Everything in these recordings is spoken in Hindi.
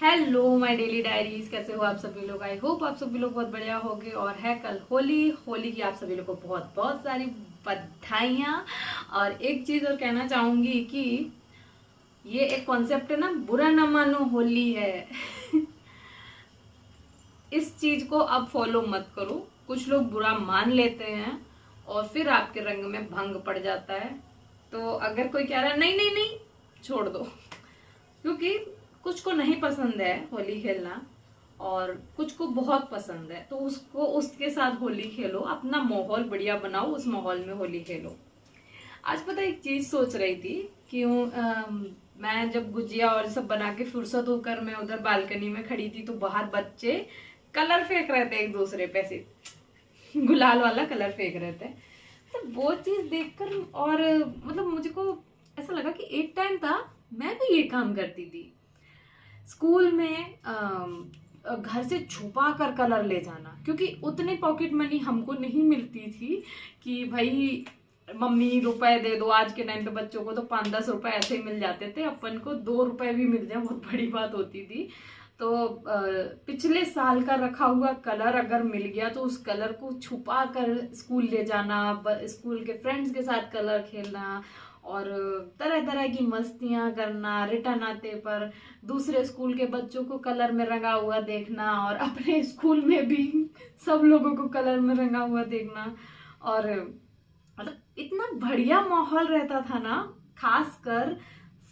हेलो माय डेली डायरीज, कैसे हो आप सभी लोग। आई होप आप सभी लोग बहुत बढ़िया होंगे। और है कल होली। होली की आप सभी लोग को बहुत बहुत सारी बधाइयाँ। और एक चीज और कहना चाहूंगी कि ये एक कॉन्सेप्ट है ना, बुरा न मानो होली है। इस चीज को अब फॉलो मत करो। कुछ लोग बुरा मान लेते हैं और फिर आपके रंग में भंग पड़ जाता है। तो अगर कोई कह रहा है नहीं नहीं नहीं, छोड़ दो। क्योंकि कुछ को नहीं पसंद है होली खेलना और कुछ को बहुत पसंद है, तो उसको उसके साथ होली खेलो, अपना माहौल बढ़िया बनाओ, उस माहौल में होली खेलो। आज पता एक चीज सोच रही थी। क्यों मैं जब गुजिया और सब बना के फुर्सत होकर मैं उधर बालकनी में खड़ी थी तो बाहर बच्चे कलर फेंक रहे थे एक दूसरे पे से, गुलाल वाला कलर फेंक रहे थे। तो वो चीज देखकर और मतलब मुझे को ऐसा लगा कि एक टाइम था मैं भी ये काम करती थी। स्कूल में घर से छुपा कर कलर ले जाना, क्योंकि उतनी पॉकेट मनी हमको नहीं मिलती थी कि भाई मम्मी रुपए दे दो। आज के टाइम पे बच्चों को तो 5-10 रुपए ऐसे ही मिल जाते थे, अपन को 2 रुपए भी मिल जाए बहुत बड़ी बात होती थी। तो पिछले साल का रखा हुआ कलर अगर मिल गया तो उस कलर को छुपा कर स्कूल ले जाना, स्कूल के फ्रेंड्स के साथ कलर खेलना और तरह तरह की मस्तियां करना। रिटर्न आते पर दूसरे स्कूल के बच्चों को कलर में रंगा हुआ देखना और अपने स्कूल में भी सब लोगों को कलर में रंगा हुआ देखना। और मतलब इतना बढ़िया माहौल रहता था ना, खासकर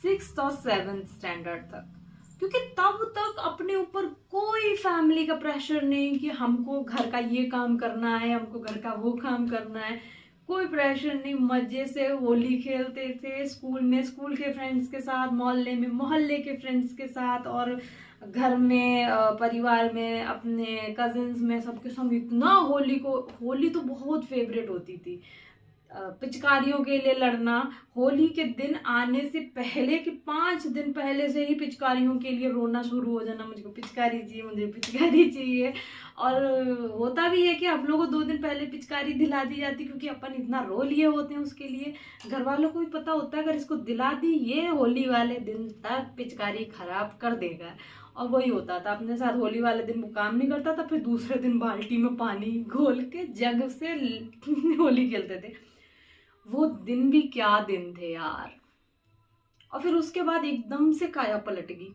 6th और 7th स्टैंडर्ड तक। क्योंकि तब तक अपने ऊपर कोई फैमिली का प्रेशर नहीं कि हमको घर का ये काम करना है, हमको घर का वो काम करना है। कोई प्रेशर नहीं, मजे से होली खेलते थे स्कूल में, स्कूल के फ्रेंड्स के साथ, मोहल्ले में मोहल्ले के फ्रेंड्स के साथ, और घर में परिवार में अपने कजिन्स में सबके साथ। इतना होली तो बहुत फेवरेट होती थी। पिचकारियों के लिए लड़ना, होली के दिन आने से पहले कि 5 दिन पहले से ही पिचकारियों के लिए रोना शुरू हो जाना, मुझको पिचकारी चाहिए, मुझे पिचकारी चाहिए। और होता भी है कि आप लोगों को 2 दिन पहले पिचकारी दिला दी जाती, क्योंकि अपन इतना रो लिए होते हैं उसके लिए। घर वालों को भी पता होता है अगर इसको दिला दी ये होली वाले दिन तक पिचकारी खराब कर देगा। और वही होता था अपने साथ, होली वाले दिन वो काम नहीं करता था, फिर दूसरे दिन बाल्टी में पानी घोल के जग से होली खेलते थे। वो दिन भी क्या दिन थे यार। और फिर उसके बाद एकदम से काया पलट गई।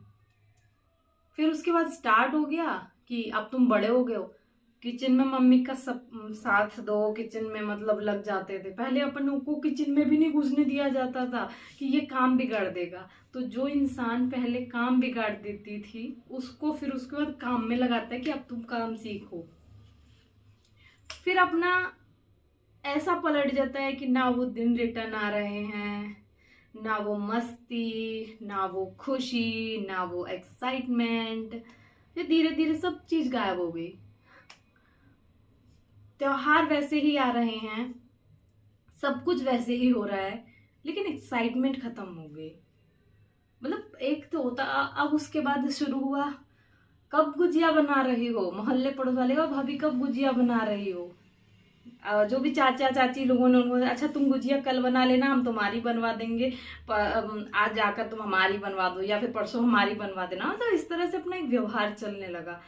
फिर उसके बाद स्टार्ट हो गया कि अब तुम बड़े हो गए हो, किचन में मम्मी का सब साथ दो। किचन में मतलब लग जाते थे। पहले अपन को किचन में भी नहीं घुसने दिया जाता था कि ये काम बिगाड़ देगा। तो जो इंसान पहले काम बिगाड़ देती थी उसको फिर उसके बाद काम में लगाता है कि अब तुम काम सीखो। फिर अपना ऐसा पलट जाता है कि ना वो दिन रिटर्न आ रहे हैं, ना वो मस्ती, ना वो खुशी, ना वो एक्साइटमेंट। ये धीरे धीरे सब चीज गायब हो गई। त्योहार वैसे ही आ रहे हैं, सब कुछ वैसे ही हो रहा है, लेकिन एक्साइटमेंट खत्म हो गई। मतलब एक तो होता, अब उसके बाद शुरू हुआ कब गुजिया बना रही हो, मोहल्ले पड़ोस वाले का भाभी कब गुजिया बना रही हो। जो भी चाचा चाची लोगों ने उनको, अच्छा तुम गुजिया कल बना लेना, हम तुम्हारी बनवा देंगे, आज जाकर तुम हमारी बनवा दो, या फिर परसों हमारी बनवा देना। तो इस तरह से अपना एक व्यवहार चलने लगा।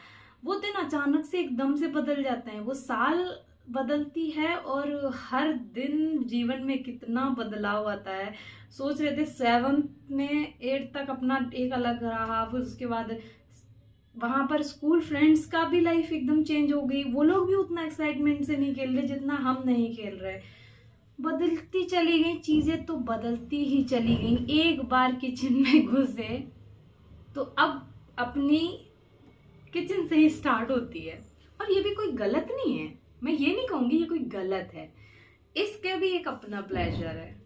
वो दिन अचानक से एकदम से बदल जाते हैं, वो साल बदलती है और हर दिन जीवन में कितना बदलाव आता है। सोच रहे थे 7th में 8th तक अपना एक अलग रहा, फिर उसके बाद वहां पर स्कूल फ्रेंड्स का भी लाइफ एकदम चेंज हो गई। वो लोग भी उतना एक्साइटमेंट से नहीं खेल रहे जितना हम नहीं खेल रहे। बदलती चली गई चीजें, तो बदलती ही चली गई। एक बार किचन में घुसे तो अब अपनी किचन से ही स्टार्ट होती है। और ये भी कोई गलत नहीं है, मैं ये नहीं कहूंगी ये कोई गलत है। इसके भी एक अपना प्लेजर है।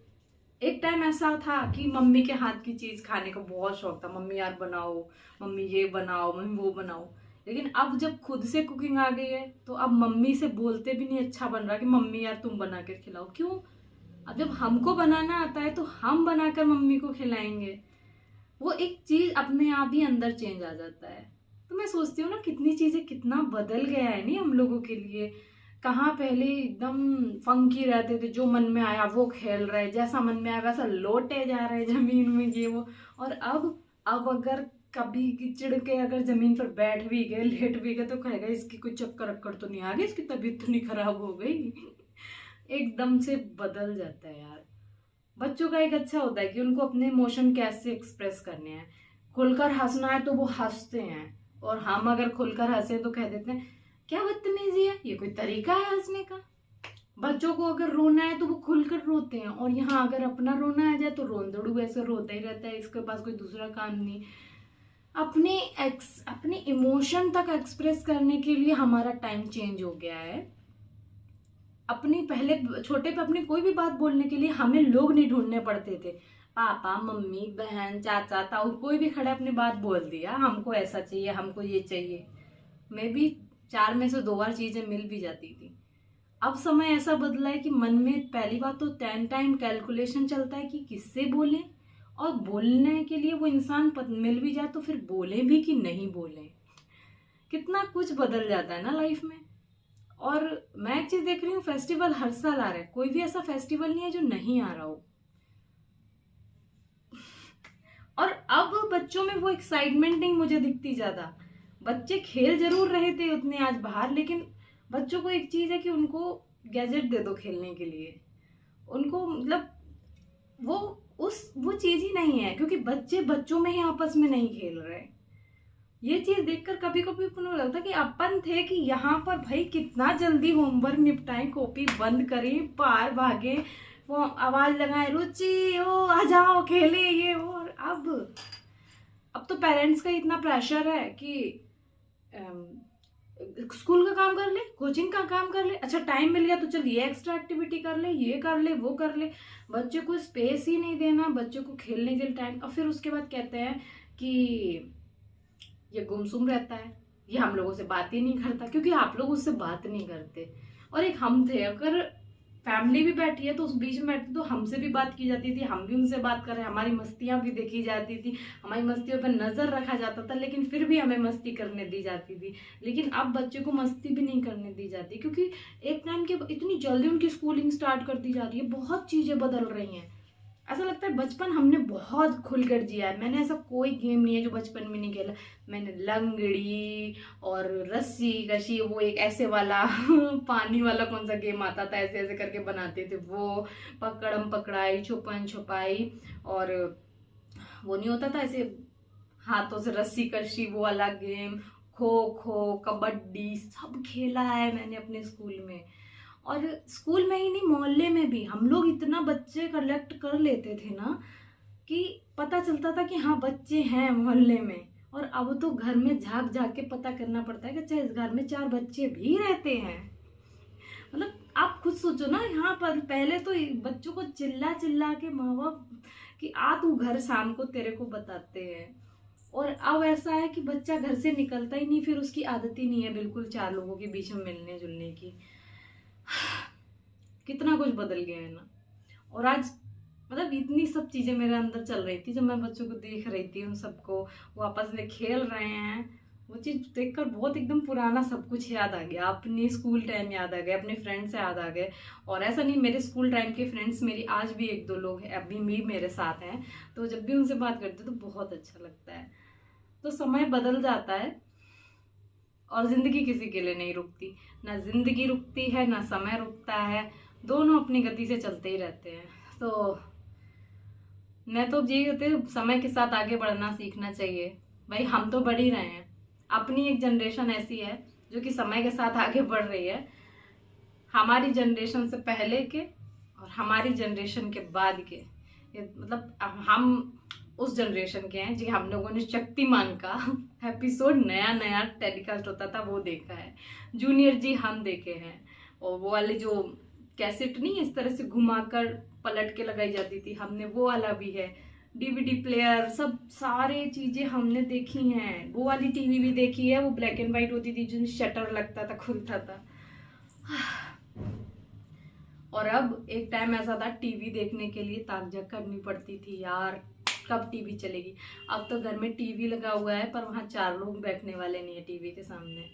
एक टाइम ऐसा था कि मम्मी के हाथ की चीज खाने का बहुत शौक था, मम्मी यार बनाओ, मम्मी ये बनाओ, मम्मी वो बनाओ। लेकिन अब जब खुद से कुकिंग आ गई है तो अब मम्मी से बोलते भी नहीं अच्छा बन रहा कि मम्मी यार तुम बना कर खिलाओ। क्यों? अब जब हमको बनाना आता है तो हम बनाकर मम्मी को खिलाएंगे। वो एक चीज अपने आप ही अंदर चेंज आ जाता है। तो मैं सोचती हूँ ना, कितनी चीजें, कितना बदल गया है नहीं हम लोगों के लिए। कहाँ पहले एकदम फंकी रहते थे, जो मन में आया वो खेल रहे, जैसा मन में आया वैसा लोटे जा रहे जमीन में, ये वो। और अब अगर कभी कीचड़ के अगर जमीन पर बैठ भी गए, लेट भी गए, तो कहेगा इसकी कोई चक्कर अक्कर तो नहीं आ गई, इसकी तबीयत तो नहीं खराब हो गई। एकदम से बदल जाता है यार। बच्चों का एक अच्छा होता है कि उनको अपने इमोशन कैसे एक्सप्रेस करने हैं। खुलकर हंसना है तो वो हंसते हैं, और हम अगर खुलकर हंसे तो कह देते हैं क्या बदतमीजी है, ये कोई तरीका है हंसने का। बच्चों को अगर रोना है तो वो खुलकर रोते हैं, और यहाँ अगर अपना रोना आ जाए तो रोंदड़ू ऐसे रोता ही रहता है, इसके पास कोई दूसरा काम नहीं। अपने इमोशन तक एक्सप्रेस करने के लिए हमारा टाइम चेंज हो गया है। अपनी पहले छोटे पे अपनी कोई भी बात बोलने के लिए हमें लोग नहीं ढूंढने पड़ते थे। पापा, मम्मी, बहन, चाचा, ताऊ, कोई भी खड़ा अपनी बात बोल दिया, हमको ऐसा चाहिए, हमको ये चाहिए। मैं भी 4 में से 2 बार चीजें मिल भी जाती थी। अब समय ऐसा बदला है कि मन में पहली बात तो 10 टाइम कैलकुलेशन चलता है कि किससे बोलें, और बोलने के लिए वो इंसान मिल भी जाए तो फिर बोले भी कि नहीं बोले। कितना कुछ बदल जाता है ना लाइफ में। और मैं एक चीज देख रही हूँ, फेस्टिवल हर साल आ रहा है, कोई भी ऐसा फेस्टिवल नहीं है जो नहीं आ रहा हो। और अब बच्चों में वो एक्साइटमेंट नहीं मुझे दिखती ज्यादा। बच्चे खेल जरूर रहे थे उतने आज बाहर, लेकिन बच्चों को एक चीज है कि उनको गैजेट दे दो खेलने के लिए, उनको मतलब वो चीज ही नहीं है, क्योंकि बच्चे बच्चों में ही आपस में नहीं खेल रहे। ये चीज देखकर कभी कभी अपन लगता है कि अपन थे कि यहाँ पर भाई कितना जल्दी होमवर्क निपटाएं, कॉपी बंद करें, पार भागे, वो आवाज लगाए, रुचि ओ आ जाओ खेले ये वो। और अब तो पेरेंट्स का इतना प्रेशर है कि स्कूल का काम कर ले, कोचिंग का काम कर ले, अच्छा टाइम मिल गया तो चल ये एक्स्ट्रा एक्टिविटी कर ले, ये कर ले, वो कर ले। बच्चे को स्पेस ही नहीं देना, बच्चों को खेलने के लिए टाइम। और फिर उसके बाद कहते हैं कि ये गुमसुम रहता है, ये हम लोगों से बात ही नहीं करता, क्योंकि आप लोग उससे बात नहीं करते। और एक हम थे, अगर फैमिली भी बैठी है तो उस बीच में बैठते तो हमसे भी बात की जाती थी, हम भी उनसे बात कर रहे हैं, हमारी मस्तियां भी देखी जाती थी, हमारी मस्तियों पर नजर रखा जाता था, लेकिन फिर भी हमें मस्ती करने दी जाती थी। लेकिन अब बच्चे को मस्ती भी नहीं करने दी जाती, क्योंकि एक टाइम के इतनी जल्दी उनकी स्कूलिंग स्टार्ट कर दी जा रही है, बहुत चीजें बदल रही हैं। ऐसा लगता है बचपन हमने बहुत खुलकर जिया है। मैंने ऐसा कोई गेम नहीं है जो बचपन में नहीं खेला। मैंने लंगड़ी और रस्सी कशी, वो एक ऐसे वाला पानी वाला कौन सा गेम आता था, ऐसे ऐसे करके बनाते थे वो, पकड़म पकड़ाई, छुपन छुपाई, और वो नहीं होता था ऐसे हाथों से रस्सी कशी, वो वाला गेम, खो खो, कबड्डी, सब खेला है मैंने अपने स्कूल में। और स्कूल में ही नहीं, मोहल्ले में भी हम लोग इतना बच्चे कलेक्ट कर लेते थे ना कि पता चलता था कि हाँ बच्चे हैं मोहल्ले में। और अब तो घर में झांक झांक के पता करना पड़ता है कि अच्छा इस घर में 4 बच्चे भी रहते हैं। मतलब आप खुद सोचो ना, यहाँ पर पहले तो बच्चों को चिल्ला चिल्ला के माँ बाप कि आ तू घर शाम को तेरे को बताते हैं। और अब ऐसा है कि बच्चा घर से निकलता ही नहीं, फिर उसकी आदत ही नहीं है बिल्कुल 4 लोगों के बीच में मिलने जुलने की। कितना कुछ बदल गया है ना। और आज मतलब इतनी सब चीजें मेरे अंदर चल रही थी, जब मैं बच्चों को देख रही थी, उन सबको वो आपस में खेल रहे हैं, वो चीज देखकर बहुत एकदम पुराना सब कुछ याद आ गया, अपनी स्कूल टाइम याद आ गया, अपने फ्रेंड्स याद आ गए। और ऐसा नहीं, मेरे स्कूल टाइम के फ्रेंड्स मेरी आज भी 1-2 लोग हैं, अभी भी मेरे साथ हैं, तो जब भी उनसे बात करते तो बहुत अच्छा लगता है। तो समय बदल जाता है और जिंदगी किसी के लिए नहीं रुकती, ना जिंदगी रुकती है ना समय रुकता है, दोनों अपनी गति से चलते ही रहते हैं। तो मैं तो ये कहते समय के साथ आगे बढ़ना सीखना चाहिए। भाई हम तो बढ़ ही रहे हैं, अपनी एक जनरेशन ऐसी है जो कि समय के साथ आगे बढ़ रही है। हमारी जनरेशन से पहले के और हमारी जनरेशन के बाद के, मतलब हम उस जनरेशन के हैं जी। हम लोगों ने शक्तिमान का एपिसोड नया नया टेलीकास्ट होता था वो देखा है, जूनियर जी हम देखे हैं, और वो वाले जो कैसेट नहीं इस तरह से घुमाकर पलट के लगाई जाती थी, हमने वो वाला भी है, डीवीडी प्लेयर, सब सारे चीजें हमने देखी हैं। वो वाली टीवी भी देखी है, वो ब्लैक एंड व्हाइट होती थी जिसमें शटर लगता था, खुलता था। और अब एक टाइम ऐसा था टीवी देखने के लिए ताक-झाक करनी पड़ती थी यार, कब टीवी चलेगी। अब तो घर में टीवी लगा हुआ है पर वहां 4 लोग बैठने वाले नहीं है टीवी के सामने।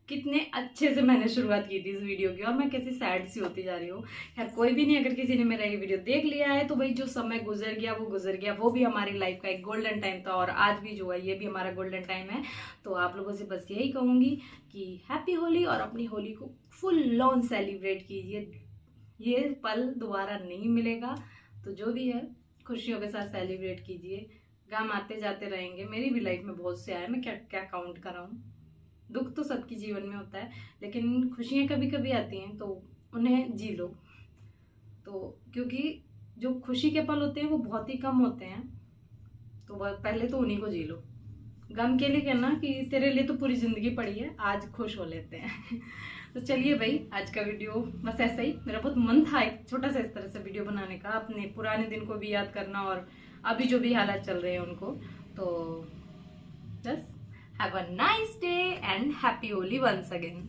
कितने अच्छे से मैंने शुरुआत की थी इस वीडियो की और मैं कैसी सैड सी होती जा रही हूँ। खैर कोई भी नहीं, अगर किसी ने मेरा ये वीडियो देख लिया है तो भाई जो समय गुजर गया वो गुजर गया, वो भी हमारी लाइफ का एक गोल्डन टाइम था और आज भी जो है ये भी हमारा गोल्डन टाइम है। तो आप लोगों से बस यही कहूँगी कि हैप्पी होली, और अपनी होली को फुल ऑन सेलिब्रेट कीजिए। ये पल दोबारा नहीं मिलेगा, तो जो भी है खुशियों के साथ सेलिब्रेट कीजिए। गम आते जाते रहेंगे, मेरी भी लाइफ में बहुत से आए, मैं क्या क्या काउंट कर रहा हूँ। दुख तो सबकी जीवन में होता है, लेकिन खुशियाँ कभी कभी आती हैं तो उन्हें जी लो। तो क्योंकि जो खुशी के पल होते हैं वो बहुत ही कम होते हैं, तो पहले तो उन्हीं को जी लो। गम के लिए कहना कि तेरे लिए तो पूरी जिंदगी पड़ी है, आज खुश हो लेते हैं। तो चलिए भाई, आज का वीडियो बस ऐसा ही। मेरा बहुत मन था एक छोटा सा इस तरह से वीडियो बनाने का, अपने पुराने दिन को भी याद करना और अभी जो भी हालात चल रहे हैं उनको। तो बस have a nice day and happy Holi once again.